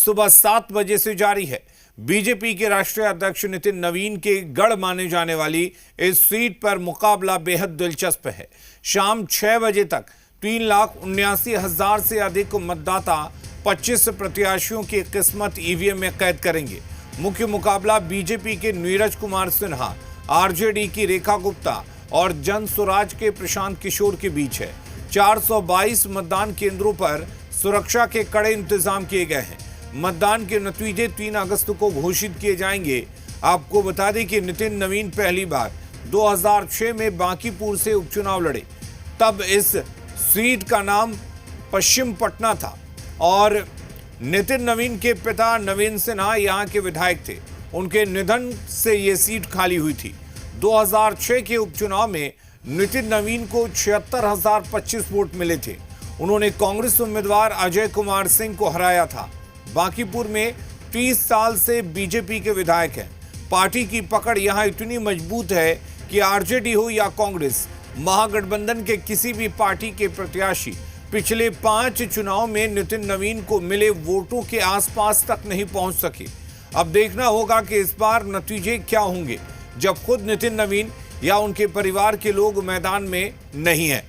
सुबह 7 बजे से जारी है। बीजेपी के राष्ट्रीय अध्यक्ष नितिन नवीन के गढ़ माने जाने वाली इस सीट पर मुकाबला बेहद दिलचस्प है। शाम 6 बजे तक 3,79,000 से अधिक मतदाता 25 प्रत्याशियों की किस्मत ईवीएम में कैद करेंगे। मुख्य मुकाबला बीजेपी के नीरज कुमार सिन्हा, आरजेडी की रेखा गुप्ता और जन स्वराज के प्रशांत किशोर के बीच है। 422 मतदान केंद्रों पर सुरक्षा के कड़े इंतजाम किए गए हैं। मतदान के नतीजे 3 अगस्त को घोषित किए जाएंगे। आपको बता दें कि नितिन नवीन पहली बार 2006 में बांकीपुर से उपचुनाव लड़े। तब इस सीट का नाम पश्चिम पटना था और नितिन नवीन के पिता नवीन सिन्हा यहां के विधायक थे। उनके निधन से यह सीट खाली हुई थी। 2006 के उपचुनाव में नितिन नवीन को 76,025 वोट मिले थे। उन्होंने कांग्रेस उम्मीदवार अजय कुमार सिंह को हराया था। बांकीपुर में 30 साल से बीजेपी के विधायक हैं। पार्टी की पकड़ यहां इतनी मजबूत है कि आरजेडी हो या कांग्रेस, महागठबंधन के किसी भी पार्टी के प्रत्याशी पिछले 5 चुनाव में नितिन नवीन को मिले वोटों के आसपास तक नहीं पहुंच सके। अब देखना होगा कि इस बार नतीजे क्या होंगे जब खुद नितिन नवीन या उनके परिवार के लोग मैदान में नहीं हैं।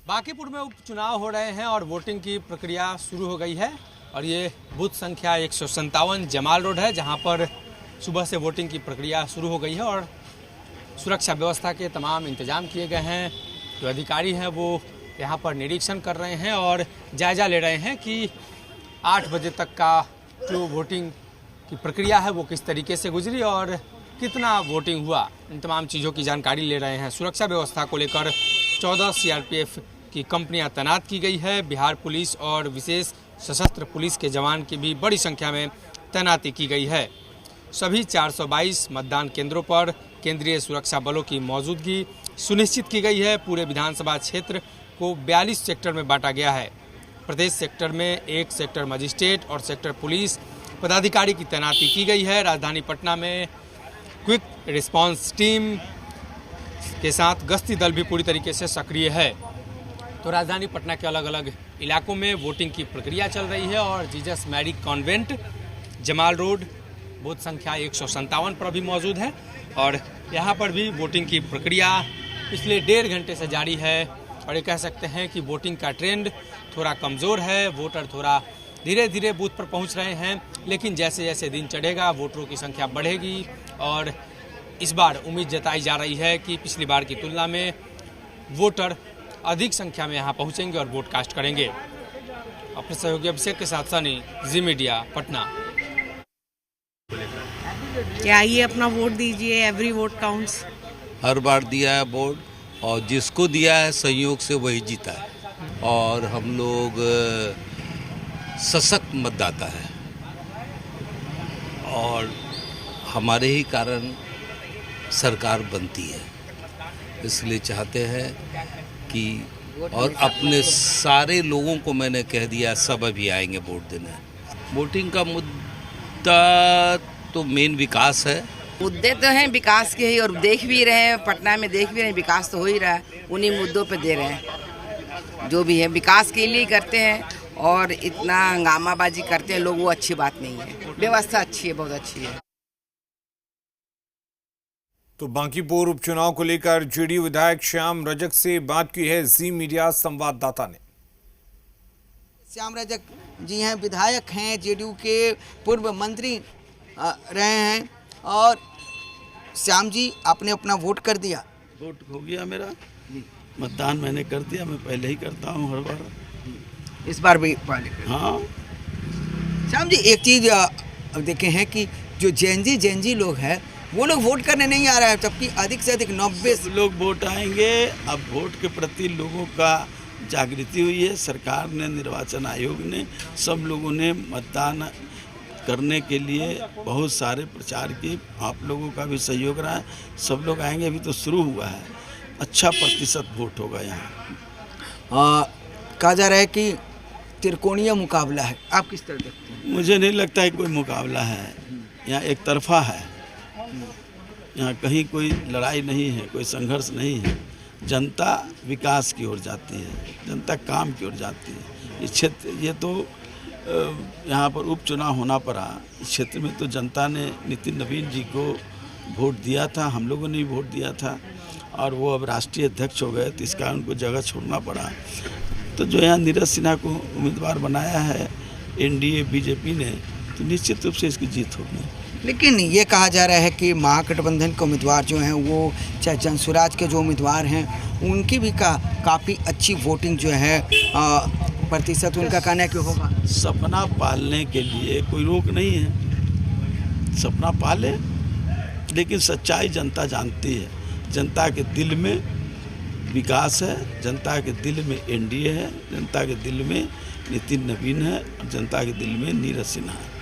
बांकीपुर में उपचुनाव हो रहे हैं और वोटिंग की प्रक्रिया शुरू हो गई है और ये बूथ संख्या 157 जमाल रोड है, जहां पर सुबह से वोटिंग की प्रक्रिया शुरू हो गई है और सुरक्षा व्यवस्था के तमाम इंतजाम किए गए हैं। जो अधिकारी हैं वो यहां पर निरीक्षण कर रहे हैं और जायजा ले रहे हैं कि 8 बजे तक का जो वोटिंग की प्रक्रिया है वो किस तरीके से गुजरी और कितना वोटिंग हुआ। इन तमाम चीज़ों की जानकारी ले रहे हैं। सुरक्षा व्यवस्था को लेकर 14 सीआरपीएफ की कंपनियां तैनात की गई है। बिहार पुलिस और विशेष सशस्त्र पुलिस के जवान की भी बड़ी संख्या में तैनाती की गई है। सभी 422 मतदान केंद्रों पर केंद्रीय सुरक्षा बलों की मौजूदगी सुनिश्चित की गई है। पूरे विधानसभा क्षेत्र को 42 सेक्टर में बांटा गया है। प्रत्येक सेक्टर में एक सेक्टर मजिस्ट्रेट और सेक्टर पुलिस पदाधिकारी की तैनाती की गई है। राजधानी पटना में क्विक रिस्पांस टीम के साथ गश्ती दल भी पूरी तरीके से सक्रिय है। तो राजधानी पटना के अलग अलग इलाकों में वोटिंग की प्रक्रिया चल रही है और Jesus Mary Convent Jamal road booth संख्या 157 पर भी मौजूद है और यहाँ पर भी वोटिंग की प्रक्रिया पिछले 1.5 घंटे से जारी है और ये कह सकते हैं कि वोटिंग का ट्रेंड थोड़ा कमज़ोर है। वोटर थोड़ा धीरे धीरे बूथ पर पहुँच रहे हैं, लेकिन जैसे जैसे दिन चढ़ेगा वोटरों की संख्या बढ़ेगी और इस बार उम्मीद जताई जा रही है कि पिछली बार की तुलना में वोटर अधिक संख्या में यहाँ पहुँचेंगे और वोट कास्ट करेंगे। अपने सहयोगी अभिषेक के साथ सनी, जी मीडिया, पटना। क्या आइए अपना वोट दीजिए, एवरी वोट काउंट्स। हर बार दिया है वोट और जिसको दिया है संयोग से वही जीता है और हम लोग सशक्त मतदाता है और हमारे ही कारण सरकार बनती है। इसलिए चाहते हैं कि और अपने सारे लोगों को मैंने कह दिया सब अभी आएंगे वोट देने। वोटिंग का मुद्दा तो मेन विकास है। मुद्दे तो हैं विकास के ही और देख भी रहे हैं, पटना में देख भी रहे हैं, विकास तो हो ही रहा है। उन्हीं मुद्दों पे दे रहे हैं। जो भी है विकास के लिए करते हैं और इतना हंगामाबाजी करते हैं लोग, वो अच्छी बात नहीं है। व्यवस्था अच्छी है, बहुत अच्छी है। तो बांकीपुर उपचुनाव को लेकर जेडीयू विधायक श्याम रजक से बात की है जी मीडिया संवाददाता ने। श्याम रजक जी हैं, विधायक हैं, जेडीयू के पूर्व मंत्री रहे हैं और श्याम जी आपने अपना वोट कर दिया। वोट हो गया मेरा, मतदान मैंने कर दिया। मैं पहले ही करता हूँ हर बार, इस बार भी पहले। हाँ श्याम जी एक चीज़ देखे हैं कि जो जेनजी लोग हैं वो लोग वोट करने नहीं आ रहे हैं, जबकि अधिक से अधिक 90 लोग वोट आएंगे। अब वोट के प्रति लोगों का जागृति हुई है। सरकार ने, निर्वाचन आयोग ने, सब लोगों ने मतदान करने के लिए बहुत सारे प्रचार किए। आप लोगों का भी सहयोग रहा है। सब लोग आएंगे, अभी तो शुरू हुआ है। अच्छा प्रतिशत वोट होगा यहाँ। कहा जा रहा है कि त्रिकोणीय मुकाबला है, आप किस तरह देखते हैं? मुझे नहीं लगता है कोई मुकाबला है, यहाँ एक तरफा है। यहाँ कहीं कोई लड़ाई नहीं है, कोई संघर्ष नहीं है। जनता विकास की ओर जाती है, जनता काम की ओर जाती है। इस क्षेत्र ये तो यहाँ पर उपचुनाव होना पड़ा, इस क्षेत्र में तो जनता ने नितिन नवीन जी को वोट दिया था, हम लोगों ने भी वोट दिया था, और वो अब राष्ट्रीय अध्यक्ष हो गए, तो इसका उनको जगह छोड़ना पड़ा। तो जो यहाँ नीरज सिन्हा को उम्मीदवार बनाया है एनडीए बीजेपी ने, तो निश्चित रूप से इसकी जीत होगी। लेकिन ये कहा जा रहा है कि महागठबंधन के उम्मीदवार जो हैं, वो चाहे जनसुराज के जो उम्मीदवार हैं, उनकी भी काफ़ी अच्छी वोटिंग जो है प्रतिशत उनका कहना है कि होगा। सपना पालने के लिए कोई रोक नहीं है, सपना पाले, लेकिन सच्चाई जनता जानती है। जनता के दिल में विकास है, जनता के दिल में एनडीए है, जनता के दिल में नितिन नवीन है, और जनता के दिल में नीरज सिन्हा है।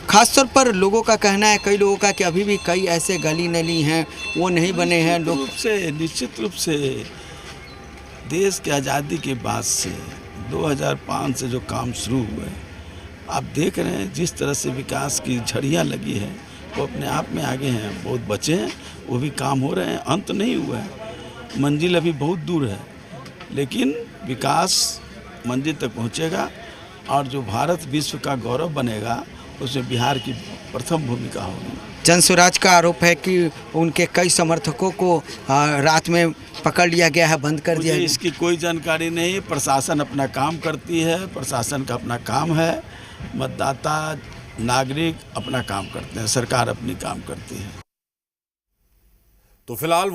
खासतौर पर लोगों का कहना है, कई लोगों का, कि अभी भी कई ऐसे गली नली हैं वो नहीं बने हैं। लोग निश्चित रूप से देश की आज़ादी के बाद से 2005 से जो काम शुरू हुए, आप देख रहे हैं जिस तरह से विकास की झड़ियाँ लगी है, वो अपने आप में आगे हैं। बहुत बचे हैं, वो भी काम हो रहे हैं, अंत नहीं हुआ है, मंजिल अभी बहुत दूर है, लेकिन विकास मंजिल तक पहुंचेगा। और जो भारत विश्व का गौरव बनेगा, उसमें बिहार की प्रथम भूमिका होगी। जनसुराज का आरोप है कि उनके कई समर्थकों को रात में पकड़ लिया गया है, बंद कर दिया गया। इसकी कोई जानकारी नहीं। प्रशासन अपना काम करती है, प्रशासन का अपना काम है, मतदाता नागरिक अपना काम करते हैं, सरकार अपनी काम करती है। तो फिलहाल